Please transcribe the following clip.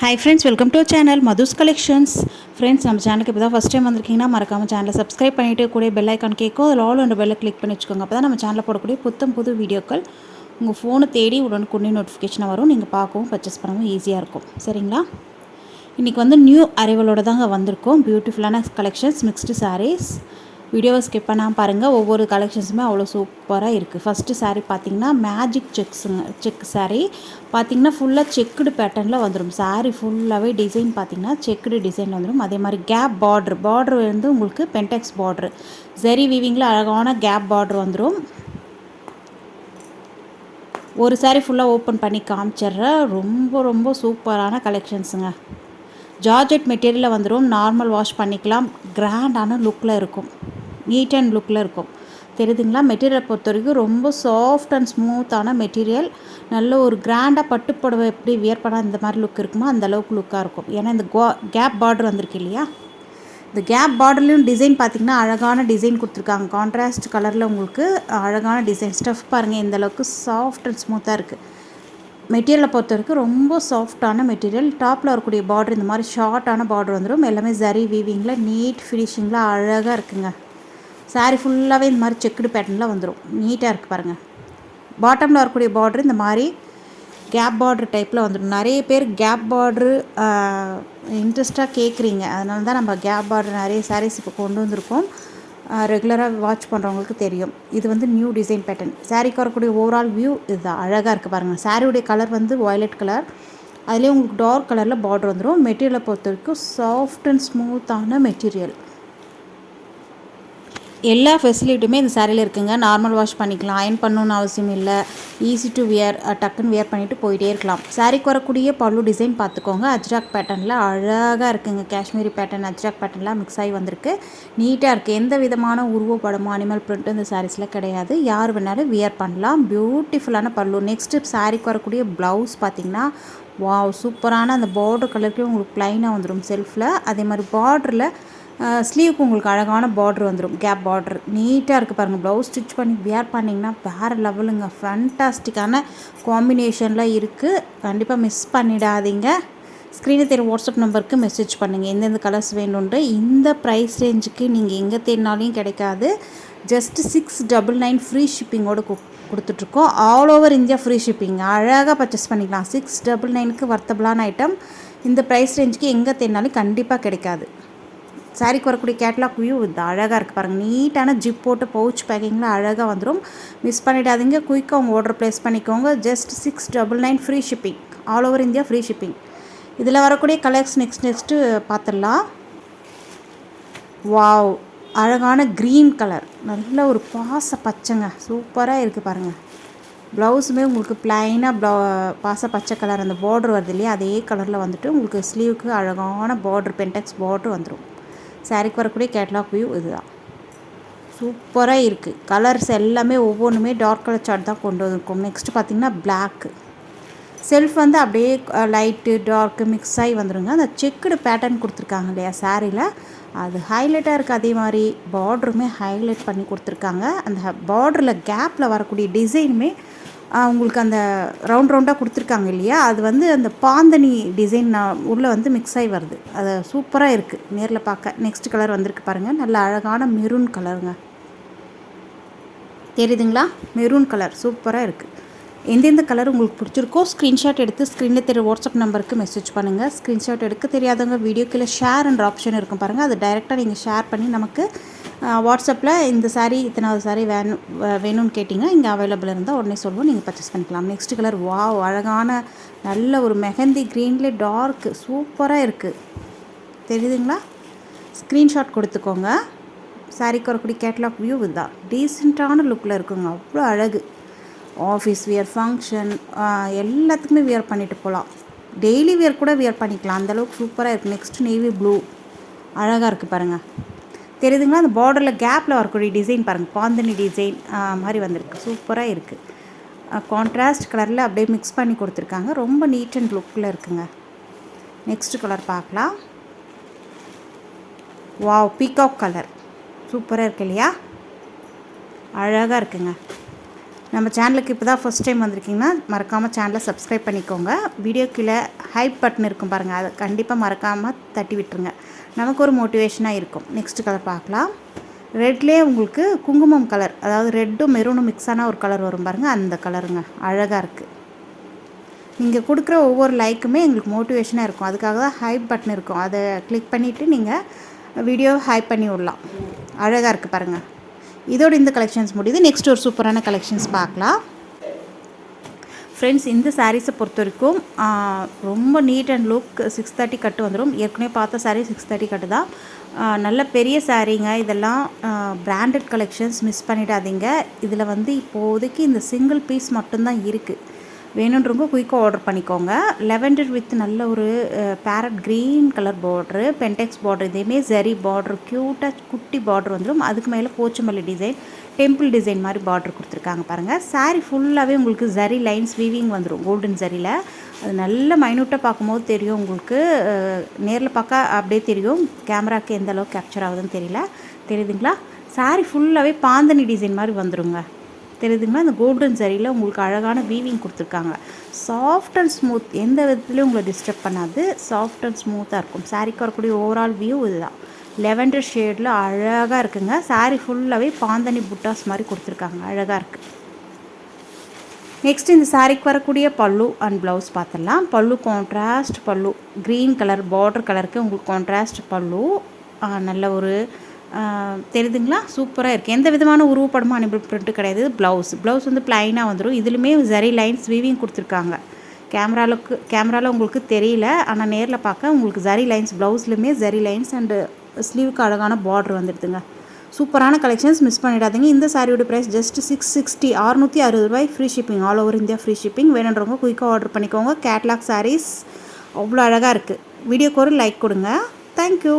Hi friends, welcome to our channel Madhu's Collections. Friends, நம்ம சேனலுக்கு இப்போ தான் ஃபஸ்ட் டைம் வந்திருக்கீங்கன்னா மறக்காமல் சேனலை சப்ஸ்கிரைப் பண்ணிவிட்டு கூட பெல் ஐக்கான் கேட்கும் அதில் ஆல் அண்ட் பெல்லை கிளிக் பண்ணி வச்சுக்கோங்க. அப்போ தான் நம்ம சேனலில் போடக்கூடிய புது வீடியோக்கள் உங்கள் ஃபோனை தேடி உடனுக்குடனே நோட்டிஃபிகேஷனாக வரும். நீங்கள் பார்க்கவும் பர்ச்சேஸ் பண்ணவும் ஈஸியாக இருக்கும். சரிங்களா? இன்றைக்கி வந்து நியூ அரைவலோடு தாங்க வந்திருக்கோம். பியூட்டிஃபுல்லான கலெக்ஷன்ஸ், மிக்ஸ்டு சாரீஸ். வீடியோவை ஸ்கிப் பண்ணாமல் பாருங்கள். ஒவ்வொரு கலெக்ஷன்ஸுமே அவ்வளோ சூப்பராக இருக்குது. ஃபஸ்ட்டு சாரீ பார்த்திங்கன்னா மேஜிக் செக் சாரீ பார்த்திங்கன்னா ஃபுல்லாக செக்குடு பேட்டர்னில் வந்துடும். சாரீ ஃபுல்லாகவே டிசைன் பார்த்திங்கன்னா செக்குடு டிசைனில் வந்துடும். அதே மாதிரி கேப் பார்ட்ரு வந்து உங்களுக்கு பென்டெக்ஸ் பார்ட்ரு ஜெரி வீவிங்கில் அழகான கேப் பார்ட்ரு வந்துடும். ஒரு சாரீ ஃபுல்லாக ஓப்பன் பண்ணி காமிச்சிட்றேன். ரொம்ப சூப்பரான கலெக்ஷன்ஸுங்க. ஜார்ஜெட் மெட்டீரியலில் வந்துடும். நார்மல் வாஷ் பண்ணிக்கலாம். கிராண்டான லுக்கில் இருக்கும். நீட் அண்ட் லுக்கில் இருக்கும். தெரியுதுங்களா? மெட்டீரியலை பொறுத்த வரைக்கும் ரொம்ப சாஃப்ட் அண்ட் ஸ்மூத்தான மெட்டீரியல். நல்ல ஒரு கிராண்டாக பட்டுப்புடவை எப்படி வியர் பண்ணால் இந்த மாதிரி லுக் இருக்குமோ அந்த அளவுக்கு லுக்காக இருக்கும். ஏன்னா இந்த கேப் பார்டர் வந்திருக்கு இல்லையா? இந்த கேப் பார்டர்லேயும் டிசைன் பார்த்திங்கன்னா அழகான டிசைன் கொடுத்துருக்காங்க. கான்ட்ராஸ்ட் கலரில் உங்களுக்கு அழகான டிசைன். ஸ்டஃப் பாருங்கள் எந்த அளவுக்கு சாஃப்ட் அண்ட் ஸ்மூத்தாக இருக்குது. மெட்டீரியலை பொறுத்த வரைக்கும் ரொம்ப சாஃப்டான மெட்டீரியல். டாப்பில் வரக்கூடிய பார்டர் இந்த மாதிரி ஷார்ட்டான பார்டர் வந்துடும். எல்லாமே ஜரி வீவிங்கில் நீட் ஃபினிஷிங்கில் அழகாக இருக்குங்க. சாரீ ஃபுல்லாகவே இந்த மாதிரி செக்குடு பேட்டர்னில் வந்துடும். நீட்டாக இருக்குது பாருங்கள். பாட்டமில் வரக்கூடிய பார்டர் இந்த மாதிரி கேப் பார்டர் டைப்பில் வந்துடும். நிறைய பேர் கேப் பார்டரு இன்ட்ரெஸ்ட்டாக கேட்குறீங்க. அதனால தான் நம்ம கேப் பார்டர் நிறைய சாரீஸ் இப்போ கொண்டு வந்திருக்கோம். ரெகுலராக வாட்ச் பண்ணுறவங்களுக்கு தெரியும். இது வந்து நியூ டிசைன் பேட்டர்ன். சாரீக்கு வரக்கூடிய ஓவரால் வியூ இதுதான். அழகாக இருக்குது பாருங்கள். சாரியுடைய கலர் வந்து வயலட் கலர். அதுலேயே உங்களுக்கு டார்க் கலரில் பார்டர் வந்துடும். மெட்டீரியலை பொறுத்த வரைக்கும் சாஃப்ட் அண்ட் ஸ்மூத்தான மெட்டீரியல். எல்லா ஃபெசிலிட்டியுமே இந்த சாரியில் இருக்குங்க. நார்மல் வாஷ் பண்ணிக்கலாம். அயன் பண்ணணுன்னு அவசியம் இல்லை. ஈஸி டு வியர், டக்குன்னு வியர் பண்ணிவிட்டு போயிட்டே இருக்கலாம். சாரிக்கு வரக்கூடிய பல்லு டிசைன் பார்த்துக்கோங்க. அஜ்ராக் பேட்டர்னில் அழகாக இருக்குங்க. காஷ்மீரி பேட்டர்ன் அஜ்ராக் பேட்டர்னில் மிக்ஸ் ஆகி வந்திருக்கு. நீட்டாக இருக்குது. எந்த விதமான உருவப்படமோ அனிமல் பிரிண்ட்டும் இந்த சாரீஸில் கிடையாது. யார் வேணாலும் வியர் பண்ணலாம். பியூட்டிஃபுல்லான பல்லு. நெக்ஸ்ட்டு சாரிக்கு வரக்கூடிய ப்ளவுஸ் பார்த்திங்கன்னா வாவ் சூப்பரான அந்த பார்டர் கலருக்கே உங்களுக்கு ப்ளைனாக வந்துடும் செல்ஃபில். அதே மாதிரி பார்டரில் ஸ்லீவுக்கு உங்களுக்கு அழகான பார்டர் வந்துடும். கேப் பார்டர் நீட்டாக இருக்குது பாருங்கள். ப்ளவுஸ் ஸ்டிச் பண்ணி வியர் பண்ணிங்கன்னா வேறு லெவலுங்க. ஃபேண்டாஸ்டிக்கான காம்பினேஷனில் இருக்குது. கண்டிப்பாக மிஸ் பண்ணிடாதீங்க. ஸ்க்ரீனில் தெரிய வாட்ஸ்அப் நம்பருக்கு மெசேஜ் பண்ணுங்கள் எந்தெந்த கலர்ஸ் வேணுன்ட்டு. இந்த ப்ரைஸ் ரேஞ்சுக்கு நீங்கள் எங்கே தேடினாலையும் கிடைக்காது. ஜஸ்ட் 699 ஃப்ரீ ஷிப்பிங்கோடு கொடுத்துட்ருக்கோம். All over India free shipping. அழகாக பர்ச்சேஸ் பண்ணிக்கலாம். 699க்கு வர்த்தபிளான ஐட்டம். இந்த ப்ரைஸ் ரேஞ்சுக்கு எங்கே தேடினாலும் கண்டிப்பாக கிடைக்காது. சாரிக்கு வரக்கூடிய கேட்லாக் வியூ இது அழகாக இருக்குது பாருங்கள். நீட்டான ஜிப் போட்டு பவுச் பேக்கிங்கில் அழகாக வந்துடும். மிஸ் பண்ணிடாதீங்க. குயிக்காக உங்கள் ஆர்டர் ப்ளேஸ் பண்ணிக்கோங்க. Just 699 free shipping. All over India free shipping. இதில் வரக்கூடிய கலர்ஸ் நெக்ஸ்ட்டு பார்த்துடலாம். வாவ் அழகான க்ரீன் கலர். நல்ல ஒரு பாச பச்சைங்க. சூப்பராக இருக்குது பாருங்கள். ப்ளவுஸுமே உங்களுக்கு ப்ளைனாக பாச பச்சை கலர் அந்த பார்டர் வருது இல்லையா? அதே கலரில் வந்துட்டு உங்களுக்கு ஸ்லீவுக்கு அழகான பார்டர் பென்டெக்ஸ் பார்டர் வந்துடும். சாரிக்கு வரக்கூடிய கேட்லாக் வியூ இதுதான். சூப்பராக இருக்குது. கலர்ஸ் எல்லாமே ஒவ்வொன்றுமே டார்க் கலர் சார்ட் தான் கொண்டு வந்திருக்கோம். நெக்ஸ்ட்டு பார்த்திங்கன்னா பிளாக்கு. செல்ஃப் வந்து அப்படியே லைட்டு டார்க்கு மிக்ஸ் ஆகி வந்துடுங்க. அந்த செக்குடு பேட்டர்ன் கொடுத்துருக்காங்க இல்லையா சாரியில், அது ஹைலைட்டாக இருக்குது. அதே மாதிரி பார்டருமே ஹைலைட் பண்ணி கொடுத்துருக்காங்க. அந்த பார்டரில் கேப்பில் வரக்கூடிய டிசைனுமே உங்களுக்கு அந்த ரவுண்டாக கொடுத்துருக்காங்க இல்லையா? அது வந்து அந்த பாந்தனி டிசைன் உள்ளே வந்து மிக்ஸ் ஆகி வருது. அது சூப்பராக இருக்குது நேரில் பார்க்க. நெக்ஸ்ட் கலர் வந்திருக்கு பாருங்கள். நல்ல அழகான மெரூன் கலருங்க. தெரியுதுங்களா? மெரூன் கலர் சூப்பராக இருக்குது. எந்தெந்த கலர் உங்களுக்கு பிடிச்சிருக்கோ ஸ்க்ரீன்ஷாட் எடுத்து ஸ்க்ரீனில் தெரிய வாட்ஸ்அப் நம்பருக்கு மெசேஜ் பண்ணுங்கள். ஸ்க்ரீன்ஷாட் எடுக்க தெரியாதவங்க வீடியோக்கில் ஷேர்ன்ற ஆப்ஷன் இருக்கும் பாருங்கள். அது டைரெக்டாக நீங்கள் ஷேர் பண்ணி நமக்கு வாட்ஸ்அப்பில் இந்த சாரீ இத்தனாவது சாரீ வேணும்னு கேட்டிங்கன்னா இங்கே அவைலபிள் இருந்தால் உடனே சொல்லுவோம். நீங்கள் பர்ச்சேஸ் பண்ணிக்கலாம். நெக்ஸ்ட் கலர் வாவ் அழகான நல்ல ஒரு மெஹந்தி க்ரீன்லேயே டார்க்கு சூப்பராக இருக்குது. தெரியுதுங்களா? ஸ்க்ரீன்ஷாட் கொடுத்துக்கோங்க. சாரீக்கு வரக்கூடிய கேட்லாக் வியூ இதுதான். டீசெண்டான லுக்கில் இருக்குங்க. அவ்வளோ அழகு. ஆஃபீஸ் வியர், ஃபங்க்ஷன் எல்லாத்துக்குமே வியர் பண்ணிட்டு போகலாம். டெய்லி வியர் கூட வியர் பண்ணிக்கலாம். அந்தளவுக்கு சூப்பராக இருக்குது. நெக்ஸ்ட் நேவி ப்ளூ அழகாக இருக்குது பாருங்கள். தெரியுதுங்களா? அந்த பார்டரில் கேப்பில் வரக்கூடிய டிசைன் பாருங்கள். பாந்தனி டிசைன் மாதிரி வந்திருக்கு. சூப்பராக இருக்குது. கான்ட்ராஸ்ட் கலரில் அப்படியே மிக்ஸ் பண்ணி கொடுத்துருக்காங்க. ரொம்ப நீட் அண்ட் லுக்கில் இருக்குங்க. நெக்ஸ்ட் கலர் பார்க்கலாம். வாவ் பீகாக் கலர் சூப்பராக இருக்கு இல்லையா? அழகாக இருக்குங்க. நம்ம சேனலுக்கு இப்போ தான் ஃபஸ்ட் டைம் வந்திருக்கீங்கன்னா மறக்காமல் சேனலை சப்ஸ்கிரைப் பண்ணிக்கோங்க. வீடியோ கீழே ஹைப் பட்டன் இருக்கும் பாருங்கள், அதை கண்டிப்பாக மறக்காமல் தட்டி விட்டுருங்க. நமக்கு ஒரு மோட்டிவேஷனாக இருக்கும். நெக்ஸ்ட் கலர் பார்க்கலாம். ரெட்லேயே உங்களுக்கு குங்குமம் கலர், அதாவது ரெட்டும் மெரூனும் மிக்ஸான ஒரு கலர் வரும் பாருங்கள், அந்த கலருங்க அழகாக இருக்குது. நீங்கள் கொடுக்குற ஒவ்வொரு லைக்குமே எங்களுக்கு மோட்டிவேஷனாக இருக்கும். அதுக்காக தான் ஹைப் பட்டன் இருக்கும், அதை கிளிக் பண்ணிவிட்டு நீங்கள் வீடியோ ஹைப் பண்ணி விடலாம். அழகாக இருக்குது பாருங்கள். இதோட இந்த கலெக்ஷன்ஸ் முடியுது. நெக்ஸ்ட் ஒரு சூப்பரான கலெக்ஷன்ஸ் பார்க்கலாம். ஃப்ரெண்ட்ஸ், இந்த சாரீஸை பொறுத்த வரைக்கும் ரொம்ப நீட் அண்ட் லுக் 630 கட்டு வந்துடும். ஏற்கனவே பார்த்த சாரீ 630 கட்டு தான். நல்ல பெரிய சாரீங்க இதெல்லாம். பிராண்டட் கலெக்ஷன்ஸ் மிஸ் பண்ணிடாதீங்க. இதில் வந்து இப்போதைக்கு இந்த சிங்கிள் பீஸ் மட்டும்தான் இருக்குது. வேணுன்றவங்க குயிக்காக ஆர்டர் பண்ணிக்கோங்க. லெவெண்டர் வித் நல்ல ஒரு பேரட் க்ரீன் கலர் பார்ட்ரு, பென்டெக்ஸ் பார்டர், இதேமே ஜரி பார்ட்ரு, க்யூட்டாக குட்டி பார்டர் வந்துடும். அதுக்கு மேலே போச்சமல்லி டிசைன், டெம்பிள் டிசைன் மாதிரி பார்டர் கொடுத்துருக்காங்க பாருங்கள். சாரீ ஃபுல்லாகவே உங்களுக்கு ஜரி லைன்ஸ் வீவிங் வந்துடும், கோல்டன் ஜரியில். அது நல்ல மைனூட்டாக பார்க்கும்போது தெரியும் உங்களுக்கு. நேரில் பார்க்க அப்படியே தெரியும், கேமராவுக்கு எந்த அளவுக்கு கேப்சர் ஆகுதுன்னு தெரியல. தெரியுதுங்களா? சாரீ ஃபுல்லாகவே பாந்தனி டிசைன் மாதிரி வந்துடுங்க. தெரியுதுங்களா? அந்த கோல்டன் சரியில் உங்களுக்கு அழகான வீவிங் கொடுத்துருக்காங்க. சாஃப்ட் அண்ட் ஸ்மூத், எந்த விதத்துலையும் உங்களை டிஸ்டர்ப் பண்ணாது. சாஃப்ட் அண்ட் ஸ்மூத்தாக இருக்கும். சாரீக்கு வரக்கூடிய ஓவரால் வியூ இதுதான். லெவெண்டர் ஷேடில் அழகாக இருக்குங்க. சாரீ ஃபுல்லாகவே பாந்தனி புட்டாஸ் மாதிரி கொடுத்துருக்காங்க, அழகாக இருக்குது. நெக்ஸ்ட் இந்த சாரீக்கு வரக்கூடிய பல்லு அண்ட் ப்ளவுஸ் பார்த்துடலாம். பல்லு கான்ட்ராஸ்ட் பல்லு, க்ரீன் கலர் பார்டர் கலருக்கு உங்களுக்கு கான்ட்ராஸ்ட் பல்லு. நல்ல ஒரு தெரியுதுங்களா? சூப்பராக இருக்குது. எந்த விதமான உருவப்படமும் அனிமல் பிரிண்ட்டு கிடையாது. ப்ளவுஸ் வந்து ப்ளைனாக வந்துடும். இதுலையுமே ஜரி லைன்ஸ் வீவிங் கொடுத்துருக்காங்க. கேமராவில் உங்களுக்கு தெரியல, ஆனால் நேரில் பார்க்க உங்களுக்கு ஜரி லைன்ஸ், ப்ளவுஸ்லையுமே ஜரி லைன்ஸ் அண்டு ஸ்லீவுக்கு அழகான பார்டர் வந்துடுதுங்க. சூப்பரான கலெக்ஷன்ஸ் மிஸ் பண்ணிடாதீங்க. இந்த சாரியோட ப்ரைஸ் ஜஸ்ட் 660, 660 ரூபாய். Free shipping, all over India free shipping. வேணுன்றவங்க குயிக்காக ஆர்டர் பண்ணிக்கோங்க. கேட்லாக் சாரீஸ் அவ்வளோ அழகாக இருக்குது. வீடியோக்கு ஒரு லைக் கொடுங்க. தேங்க்யூ.